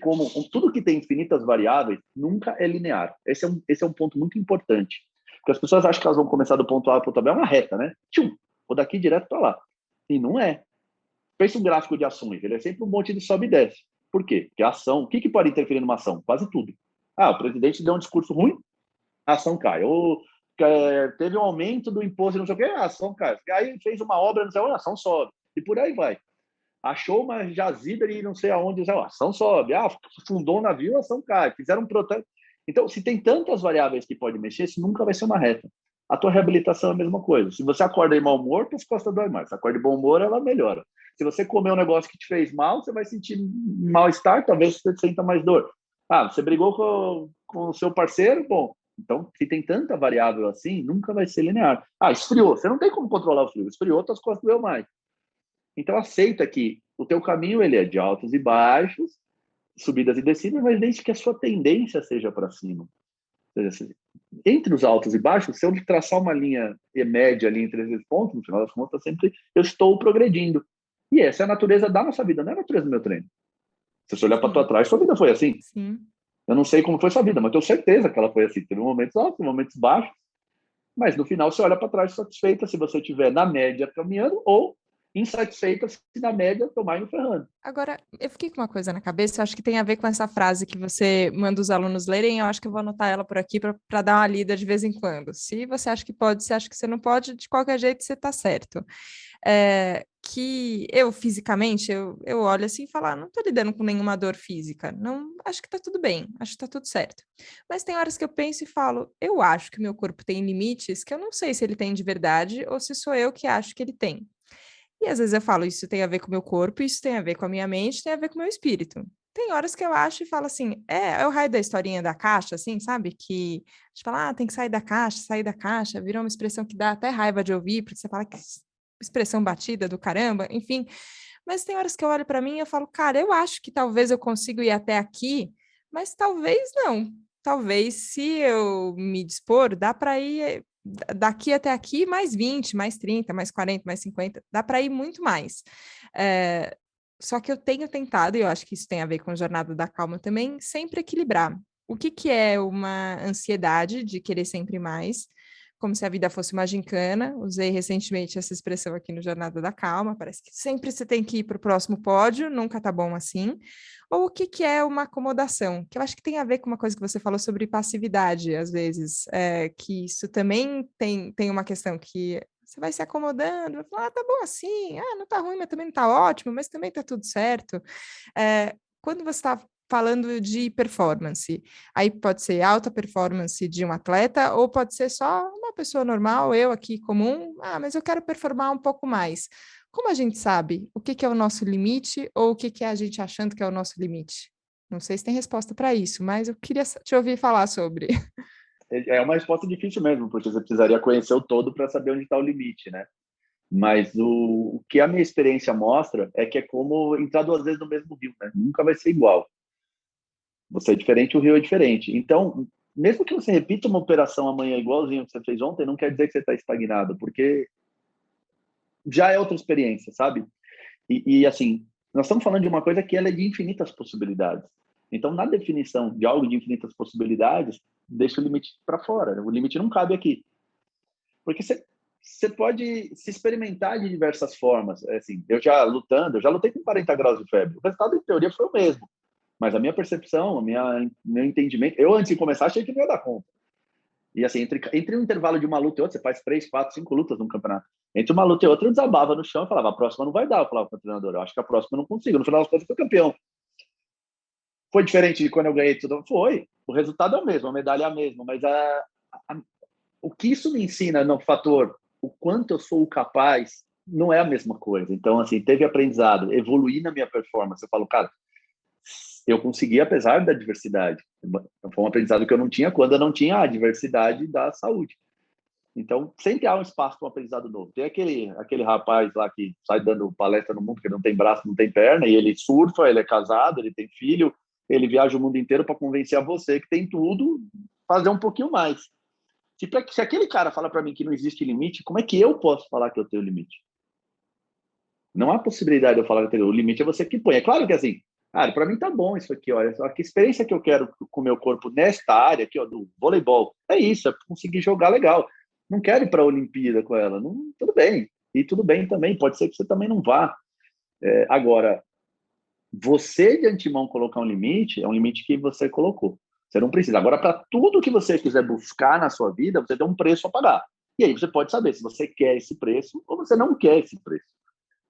tudo que tem infinitas variáveis nunca é linear. Esse é um ponto muito importante. Porque as pessoas acham que elas vão começar do ponto A para o ponto B, é uma reta, né? Tchum, vou daqui direto para lá. E não é. Pensa um gráfico de ações, ele é sempre um monte de sobe e desce. Por quê? Porque a ação, o que pode interferir numa ação? Quase tudo. O presidente deu um discurso ruim, a ação cai. Ou teve um aumento do imposto, não sei o quê, a ação cai. Aí fez uma obra, não sei onde, a ação sobe. E por aí vai. Achou uma jazida ali, não sei aonde, a ação sobe. Fundou um navio, a ação cai. Fizeram um protesto. Então, se tem tantas variáveis que pode mexer, isso nunca vai ser uma reta. A tua reabilitação é a mesma coisa. Se você acorda de mau humor, tuas costas dói mais. Se acorda de bom humor, ela melhora. Se você comer um negócio que te fez mal, você vai sentir mal-estar, talvez você sinta mais dor. Você brigou com o seu parceiro? Bom, então, se tem tanta variável assim, nunca vai ser linear. Esfriou. Você não tem como controlar o frio. Esfriou, tuas costas doeu mais. Então, aceita que o teu caminho ele é de altos e baixos, subidas e descidas, mas desde que a sua tendência seja para cima. Ou seja, entre os altos e baixos, se eu traçar uma linha média ali entre esses pontos, no final das contas, sempre eu estou progredindo. E essa é a natureza da nossa vida, não é a natureza do meu treino. Se você olhar para tua trás, sua vida foi assim. Sim. Eu não sei como foi sua vida, mas tenho certeza que ela foi assim. Teve momentos altos, momentos baixos, mas no final você olha para trás satisfeita se você estiver na média caminhando ou insatisfeita se na média tomar indo ferrando. Agora, eu fiquei com uma coisa na cabeça, eu acho que tem a ver com essa frase que você manda os alunos lerem, eu acho que eu vou anotar ela por aqui para dar uma lida de vez em quando. Se você acha que pode, se acha que você não pode, de qualquer jeito você está certo. Que eu, fisicamente, eu olho assim e falo, não estou lidando com nenhuma dor física, não, acho que está tudo bem, acho que está tudo certo. Mas tem horas que eu penso e falo, eu acho que o meu corpo tem limites que eu não sei se ele tem de verdade ou se sou eu que acho que ele tem. E às vezes eu falo, isso tem a ver com o meu corpo, isso tem a ver com a minha mente, tem a ver com o meu espírito. Tem horas que eu acho e falo assim, é o raio da historinha da caixa, assim, sabe? Que a gente fala, tem que sair da caixa, virou uma expressão que dá até raiva de ouvir, porque você fala que expressão batida do caramba, enfim. Mas tem horas que eu olho para mim e eu falo, cara, eu acho que talvez eu consiga ir até aqui, mas talvez não. Talvez, se eu me dispor, dá para ir daqui até aqui mais 20, mais 30, mais 40, mais 50, dá para ir muito mais. Só que eu tenho tentado, e eu acho que isso tem a ver com a Jornada da Calma também, sempre equilibrar. O que é uma ansiedade de querer sempre mais, como se a vida fosse uma gincana. Usei recentemente essa expressão aqui no Jornada da Calma, parece que sempre você tem que ir para o próximo pódio, nunca tá bom assim. Ou o que é uma acomodação, que eu acho que tem a ver com uma coisa que você falou sobre passividade, às vezes, que isso também tem uma questão que Você vai se acomodando, vai falar, tá bom assim, não tá ruim, mas também não tá ótimo, mas também tá tudo certo. Quando você está falando de performance, aí pode ser alta performance de um atleta, ou pode ser só uma pessoa normal, eu aqui comum, mas eu quero performar um pouco mais. Como a gente sabe o que é o nosso limite ou o que é a gente achando que é o nosso limite? Não sei se tem resposta para isso, mas eu queria te ouvir falar sobre. É uma resposta difícil mesmo, porque você precisaria conhecer o todo para saber onde está o limite, né? Mas o que a minha experiência mostra é que é como entrar 2 vezes no mesmo rio, né? Nunca vai ser igual. Você é diferente, o rio é diferente. Então, mesmo que você repita uma operação amanhã igualzinho que você fez ontem, não quer dizer que você está estagnado, porque já é outra experiência, sabe? Assim, nós estamos falando de uma coisa que ela é de infinitas possibilidades. Então, na definição de algo de infinitas possibilidades, deixa o limite para fora. O limite não cabe aqui. Porque você pode se experimentar de diversas formas. Assim, eu já lutei com 40 graus de febre. O resultado, em teoria, foi o mesmo. Mas a minha percepção, meu entendimento... Eu, antes de começar, achei que não ia dar conta. E assim, entre um intervalo de uma luta e outra, você faz 3, 4, 5 lutas num campeonato. Entre uma luta e outra, eu desabava no chão e falava, a próxima não vai dar. Eu falava para o treinador, eu acho que a próxima eu não consigo. No final das contas, eu fui campeão. Foi diferente de quando eu ganhei tudo? Foi. O resultado é o mesmo, a medalha é a mesma. Mas o que isso me ensina no fator, o quanto eu sou capaz, não é a mesma coisa. Então, assim, teve aprendizado, evoluir na minha performance. Eu falo, cara, eu consegui apesar da adversidade. Foi um aprendizado que eu não tinha quando eu não tinha a adversidade da saúde. Então, sempre há um espaço para um aprendizado novo. Tem aquele rapaz lá que sai dando palestra no mundo, que não tem braço, não tem perna, e ele surfa, ele é casado, ele tem filho, ele viaja o mundo inteiro para convencer a você que tem tudo, fazer um pouquinho mais. Se aquele cara fala para mim que não existe limite, como é que eu posso falar que eu tenho limite? Não há possibilidade de eu falar que eu tenho. O limite é você que põe. É claro que assim, cara, para mim tá bom isso aqui, olha só, que experiência que eu quero com o meu corpo nesta área aqui, ó, do voleibol. É isso, é conseguir jogar legal. Não quero ir para a Olimpíada com ela. Não, tudo bem. E tudo bem também, pode ser que você também não vá. Agora, você de antemão colocar um limite, é um limite que você colocou. Você não precisa. Agora, para tudo que você quiser buscar na sua vida, você tem um preço a pagar. E aí você pode saber se você quer esse preço ou você não quer esse preço.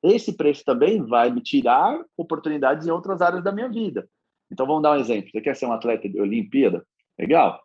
Esse preço também vai me tirar oportunidades em outras áreas da minha vida. Então, vamos dar um exemplo. Você quer ser um atleta de Olimpíada? Legal.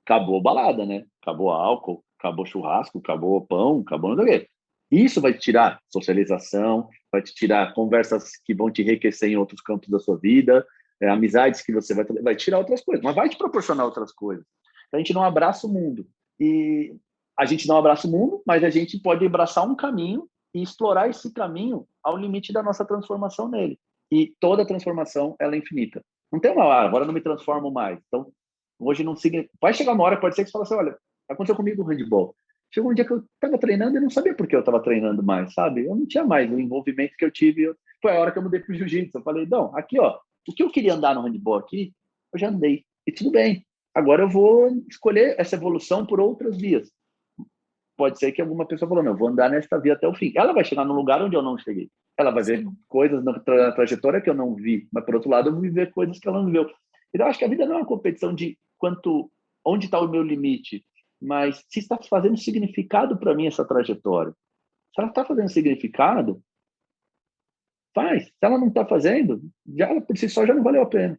Acabou balada, né? Acabou álcool, acabou churrasco, acabou pão, acabou não sei o quê. Isso vai te tirar socialização, vai te tirar conversas que vão te enriquecer em outros campos da sua vida, amizades que você vai tirar outras coisas, mas vai te proporcionar outras coisas. A gente não abraça o mundo. E a gente não abraça o mundo, mas a gente pode abraçar um caminho e explorar esse caminho ao limite da nossa transformação nele. E toda transformação, ela é infinita. Não tem uma, agora eu não me transformo mais. Então, hoje não siga. Vai chegar uma hora, pode ser que você fale assim, olha, aconteceu comigo o handball. Chegou um dia que eu estava treinando e não sabia por que eu estava treinando mais, sabe? Eu não tinha mais o envolvimento que eu tive. Foi a hora que eu mudei para o jiu-jitsu. Eu falei, não, aqui, ó, o que eu queria andar no handball aqui, eu já andei. E tudo bem. Agora eu vou escolher essa evolução por outras vias. Pode ser que alguma pessoa falou, não, eu vou andar nesta via até o fim. Ela vai chegar num lugar onde eu não cheguei. Ela vai ver coisas na trajetória que eu não vi, mas por outro lado eu vou viver coisas que ela não viveu. Então, eu acho que a vida não é uma competição de onde está o meu limite, mas se está fazendo significado para mim essa trajetória. Se ela está fazendo significado, faz. Se ela não está fazendo, já por si só já não valeu a pena.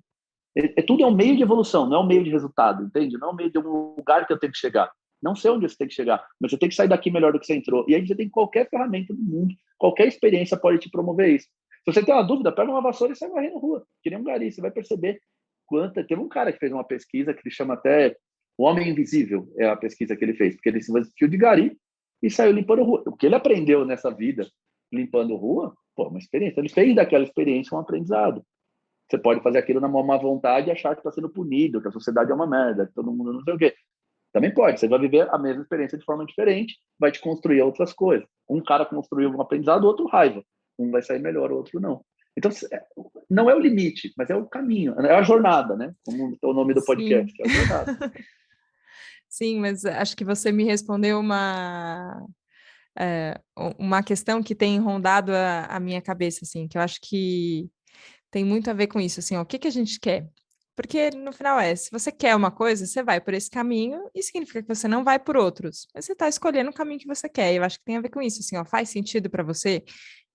Tudo é um meio de evolução, não é um meio de resultado, entende? Não é um meio de um lugar que eu tenho que chegar. Não sei onde você tem que chegar, mas você tem que sair daqui melhor do que você entrou. E aí você tem qualquer ferramenta do mundo, qualquer experiência pode te promover isso. Se você tem uma dúvida, pega uma vassoura e sai varrendo na rua, que nem um gari, você vai perceber quanta... Teve um cara que fez uma pesquisa que ele chama até O Homem Invisível, é a pesquisa que ele fez, porque ele se vestiu de gari e saiu limpando rua. O que ele aprendeu nessa vida, limpando rua, pô, uma experiência. Ele fez daquela experiência um aprendizado. Você pode fazer aquilo na má vontade e achar que está sendo punido, que a sociedade é uma merda, que todo mundo não sei o quê. Também pode. Você vai viver a mesma experiência de forma diferente, vai te construir outras coisas. Um cara construiu um aprendizado, o outro raiva. Um vai sair melhor, o outro não. Então, não é o limite, mas é o caminho, é a jornada, né? Como é o nome do podcast, é a jornada. Sim, mas acho que você me respondeu uma questão que tem rondado a minha cabeça, assim, que eu acho que tem muito a ver com isso, assim, ó, o que a gente quer? Porque no final se você quer uma coisa, você vai por esse caminho e significa que você não vai por outros. Mas você está escolhendo o caminho que você quer. E eu acho que tem a ver com isso, assim, ó, faz sentido para você?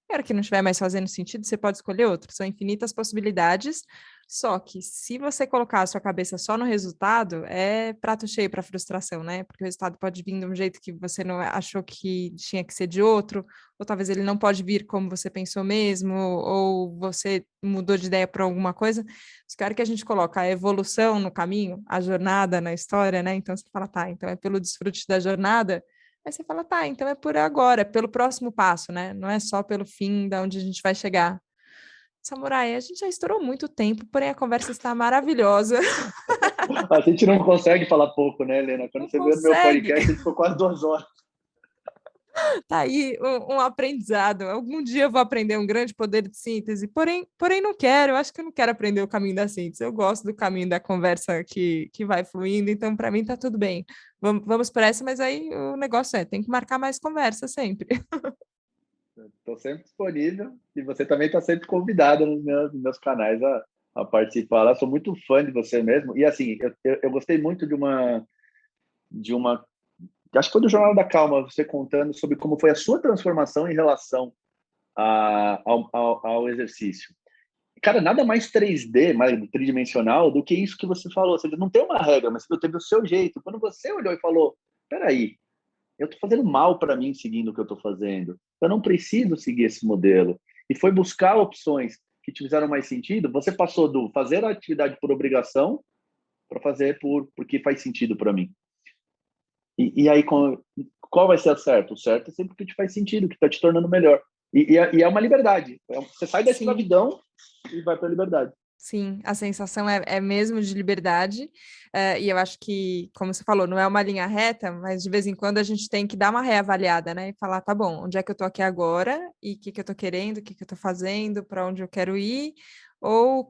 E a hora que não estiver mais fazendo sentido, você pode escolher outro. São infinitas possibilidades. Só que se você colocar a sua cabeça só no resultado, é prato cheio para frustração, né? Porque o resultado pode vir de um jeito que você não achou que tinha que ser de outro, ou talvez ele não pode vir como você pensou mesmo, ou você mudou de ideia por alguma coisa. Os caras que a gente coloca a evolução no caminho, a jornada na história, né? Então você fala, tá, então é pelo desfrute da jornada. Aí você fala, tá, então é por agora, é pelo próximo passo, né? Não é só pelo fim da onde a gente vai chegar. Samurai, a gente já estourou muito tempo, porém a conversa está maravilhosa. A gente não consegue falar pouco, né, Helena? Quando Não você vê no meu consegue. podcast, a gente ficou quase 2 horas. Tá aí um aprendizado. Algum dia eu vou aprender um grande poder de síntese, porém não quero. Eu acho que eu não quero aprender o caminho da síntese. Eu gosto do caminho da conversa que vai fluindo, então para mim tá tudo bem. Vamos por essa, mas aí o negócio tem que marcar mais conversa sempre. Estou sempre disponível e você também está sempre convidada nos meus canais a participar. Eu sou muito fã de você mesmo. E assim, eu gostei muito de uma. Acho que foi do Jornal da Calma, você contando sobre como foi a sua transformação em relação ao exercício. Cara, nada mais 3D, mais tridimensional do que isso que você falou. Você não tem uma regra, mas você teve o seu jeito. Quando você olhou e falou, peraí, eu estou fazendo mal para mim seguindo o que eu estou fazendo. Eu não preciso seguir esse modelo. E foi buscar opções que te fizeram mais sentido. Você passou do fazer a atividade por obrigação para fazer porque faz sentido para mim. E aí, qual vai ser o certo? O certo é sempre o que te faz sentido, que está te tornando melhor. E é uma liberdade. Você sai da escravidão e vai para a liberdade. Sim, a sensação é mesmo de liberdade, e eu acho que, como você falou, não é uma linha reta, mas de vez em quando a gente tem que dar uma reavaliada, né? E falar, tá bom, onde é que eu tô aqui agora? E o que que eu tô querendo? O que que eu tô fazendo? Para onde eu quero ir? Ou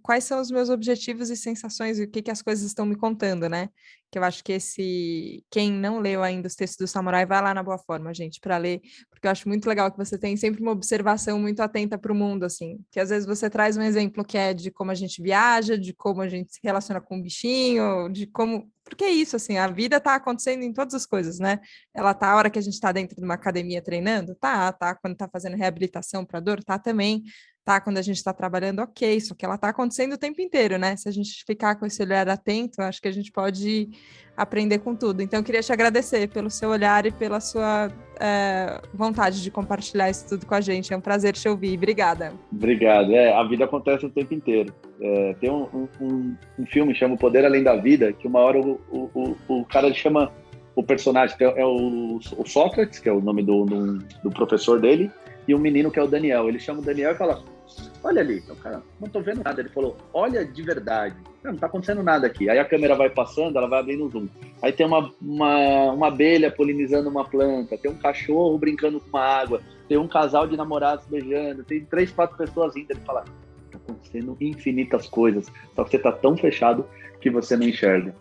quais são os meus objetivos e sensações e o que que as coisas estão me contando, né? Que eu acho que quem não leu ainda os textos do Samurai, vai lá na Boa Forma, gente, para ler, porque eu acho muito legal que você tem sempre uma observação muito atenta para o mundo, assim, que às vezes você traz um exemplo que é de como a gente viaja, de como a gente se relaciona com o bichinho, de como... Porque é isso, assim, a vida está acontecendo em todas as coisas, né? Ela tá a hora que a gente está dentro de uma academia treinando, tá, quando está fazendo reabilitação para dor, tá também, tá, quando a gente está trabalhando, ok, só que ela está acontecendo o tempo inteiro, né? Se a gente ficar com esse olhar atento, acho que a gente pode aprender com tudo. Então, eu queria te agradecer pelo seu olhar e pela sua vontade de compartilhar isso tudo com a gente. É um prazer te ouvir. Obrigada. Obrigado. A vida acontece o tempo inteiro. Tem um filme que chama O Poder Além da Vida, que uma hora o cara chama o personagem, que é o Sócrates, que é o nome do professor dele, e um menino que é o Daniel. Ele chama o Daniel e fala, olha ali. O cara, não tô vendo nada. Ele falou, olha de verdade. Não tá acontecendo nada aqui. Aí a câmera vai passando, ela vai abrindo o zoom. Aí tem uma abelha polinizando uma planta, tem um cachorro brincando com uma água, tem um casal de namorados beijando, tem 3, 4 pessoas indo. Ele fala, tá acontecendo infinitas coisas, só que você tá tão fechado que você não enxerga.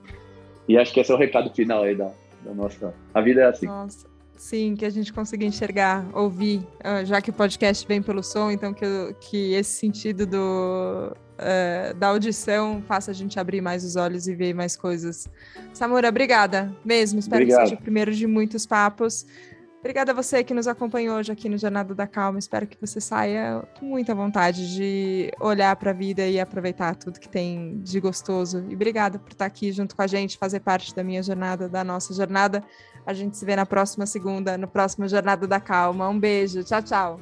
E acho que esse é o recado final aí da nossa... A vida é assim. Nossa. Sim, que a gente consiga enxergar, ouvir, já que o podcast vem pelo som, então que esse sentido da audição faça a gente abrir mais os olhos e ver mais coisas. Samura, obrigada mesmo, espero que seja o primeiro de muitos papos. Obrigada a você que nos acompanhou hoje aqui no Jornada da Calma, espero que você saia com muita vontade de olhar para a vida e aproveitar tudo que tem de gostoso. E obrigada por estar aqui junto com a gente, fazer parte da minha jornada, da nossa jornada. A gente se vê na próxima segunda, no próximo Jornada da Calma. Um beijo, tchau, tchau.